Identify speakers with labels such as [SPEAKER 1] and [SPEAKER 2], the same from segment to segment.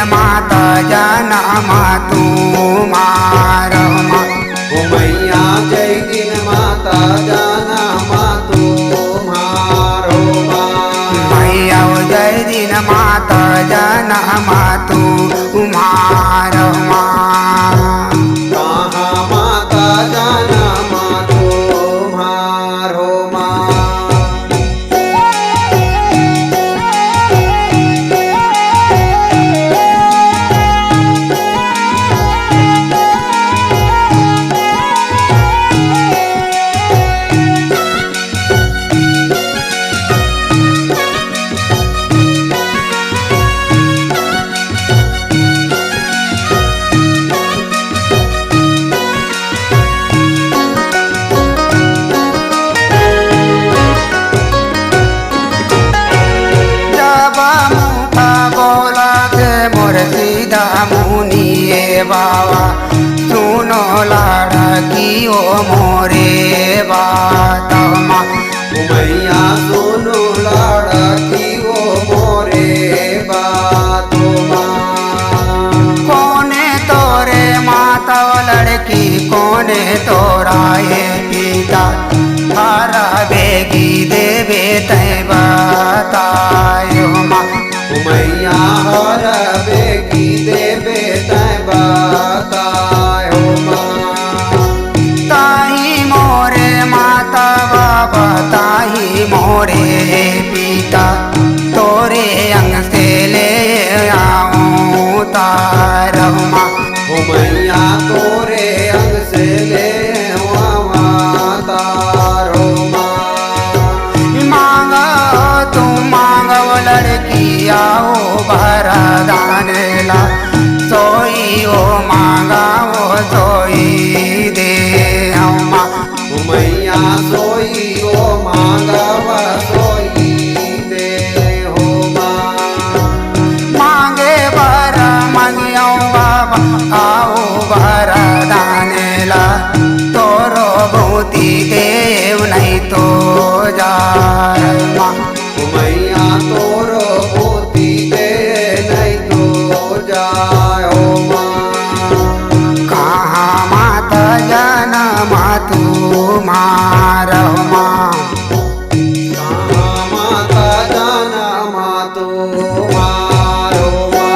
[SPEAKER 1] माता जन्म तुम्हारो माँ।
[SPEAKER 2] ओ मैया जय दिन माता जन्म तुम्हारो माँ।
[SPEAKER 1] मैया जय दिन माता जन्म तुम्हारो माँ।
[SPEAKER 2] कहाँ माता जन्म तुम्हारो माँ।
[SPEAKER 1] सीधा मुनिए बाबा सुनो लड़की ओ मोरे बात माँ।
[SPEAKER 2] मैया सुनो लड़की ओ मोरे बात माँ।
[SPEAKER 1] कोने तोरे माता लड़की कोने तोरा ये पिता हरा बेगी देवे तय बतायो माँ।
[SPEAKER 2] मैया हर बेगी देवे तय बतायो माँ।
[SPEAKER 1] ताही मोरे माता बाबा ताही मोरे पिता तोरे अंग से ले आऊं तारो माँ।
[SPEAKER 2] मैया तोरे अंग से ले तारो माँ।
[SPEAKER 1] मांगा तुम मांगो लड़की आओ वरदान ला सोई ओ मांगा वो सोई दे माँ।
[SPEAKER 2] मैया सोई ओ मांगव सोई दे हो माँ।
[SPEAKER 1] मांगे वर मंगियो बाबा आओ वरदान ला तोरो भूति देव नहीं तो जाय माँ।
[SPEAKER 2] मैया तोरो भूति दे नहीं तो जायो माँ।
[SPEAKER 1] कहाँ माता जन्म तुम्हारो माँ।
[SPEAKER 2] कहाँ माता जन्म तुम्हारो माँ।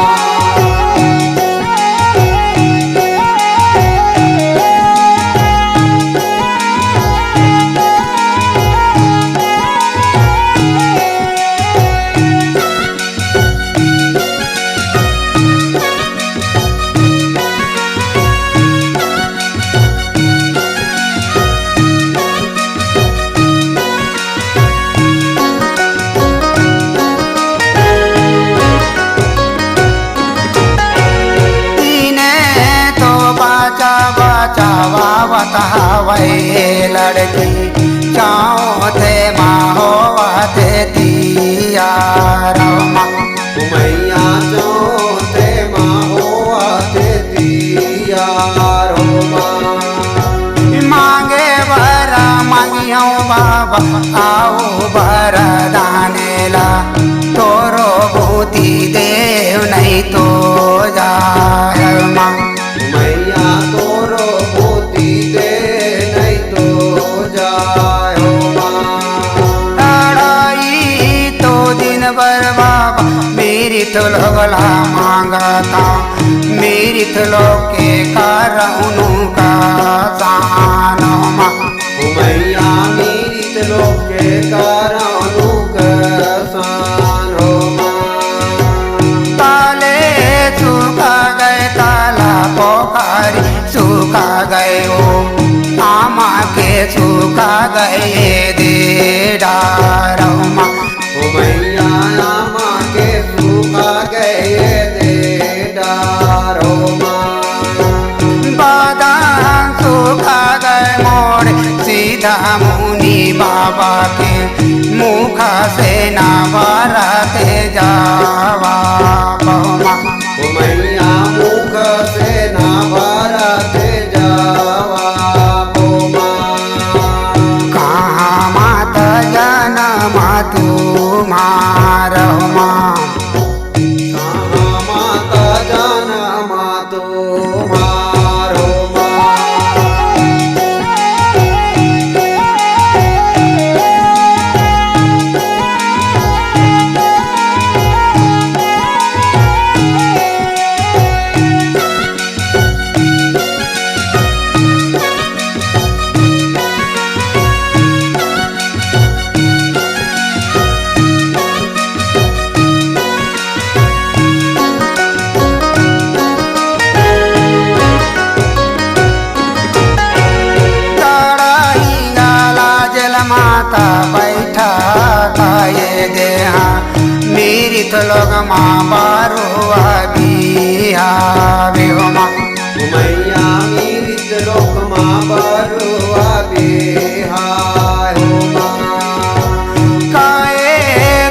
[SPEAKER 1] बचावा बतावे लड़की चाओ थे माँ होवा थे दिया रमा।
[SPEAKER 2] मैया चोते माँ होवा थे दिया रमा।
[SPEAKER 1] मांगे वर मांगियो बाबा आओ वरदान ला तोरो भूति देव नहीं तो जाय माँ।
[SPEAKER 2] मैया तोरो भूति दे नहीं तो जायो माँ।
[SPEAKER 1] लड़ाई तो दिन भर बाबा मेरी तो लगला मांगता मेरी तो लोके कारणू का सानो माँ।
[SPEAKER 2] मैया मेरी लोके कारणू का सानो माँ।
[SPEAKER 1] ताले सूखा गए ताला पोखरी सूखा गए ओ आमा के सूखा गए दे डारो माँ।
[SPEAKER 2] मैया माँ के सूखा गए दे डारो माँ।
[SPEAKER 1] बादाम सूखा गए मोड़ सीधा मुनि बाबा के मुख से ना भरते जावा बहुमा।
[SPEAKER 2] मैया मुख से ना भरते जावा बहुमा।
[SPEAKER 1] कहाँ माता जन्म तुम्हारो माँ।
[SPEAKER 2] कहाँ माता
[SPEAKER 1] लोग माँ बारुआ बिहावे हो माँ
[SPEAKER 2] मैया मीरित लोक माँ बरुआ बिहाय हो माँ
[SPEAKER 1] काए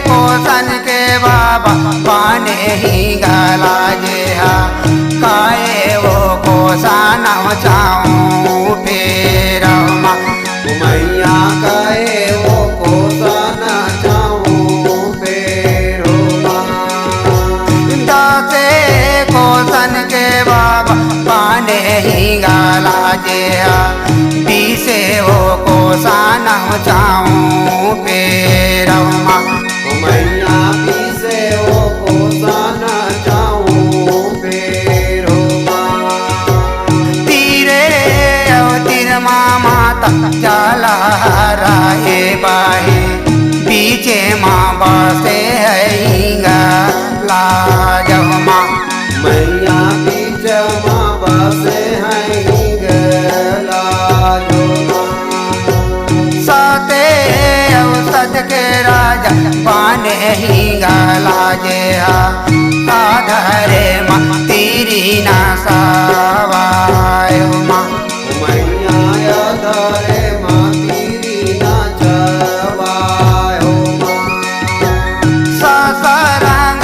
[SPEAKER 1] को सन के बाबा पाने ही गला जे हा काए वो को साना चाऊं फेर माँ
[SPEAKER 2] मैया कहे वो को साना जाऊं फेर हो माँ
[SPEAKER 1] दासे को सन के बाबा पाने ही गला जे हा बीसे वो को साना चाऊं फेर माँ
[SPEAKER 2] मैया पीसे वो को साना जाऊं फेर हो माँ
[SPEAKER 1] तीरे तीर माता चला राहे बाहे बीचे माँ बसे लाजव माँ
[SPEAKER 2] मैया बीच माँ बसे हैं गला जो माँ
[SPEAKER 1] साते औसत के राजा पाने ही गला जे आधरे माँ तीरी ना सवाय माँ
[SPEAKER 2] मैया धरे माँ तीरी ना चवाय हो माँ
[SPEAKER 1] ससरंग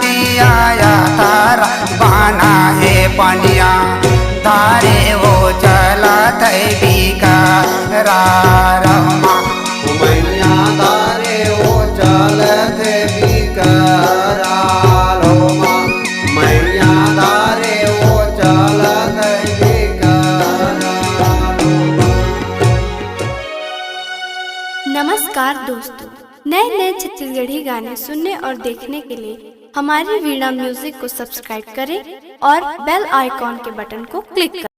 [SPEAKER 1] दिया या तारा बाना है पनिया तारे वो चला थे बिका रहमा
[SPEAKER 2] मैया दारे वो चलते बिकराल हो माँ मैया दारे वो चलते बिकराल हो माँ।
[SPEAKER 3] नमस्कार दोस्तों, नए नए छत्तीसगढ़ी गाने सुनने और देखने के लिए हमारी वीणा म्यूजिक को सब्सक्राइब करें और बेल आइकॉन के बटन को क्लिक करें।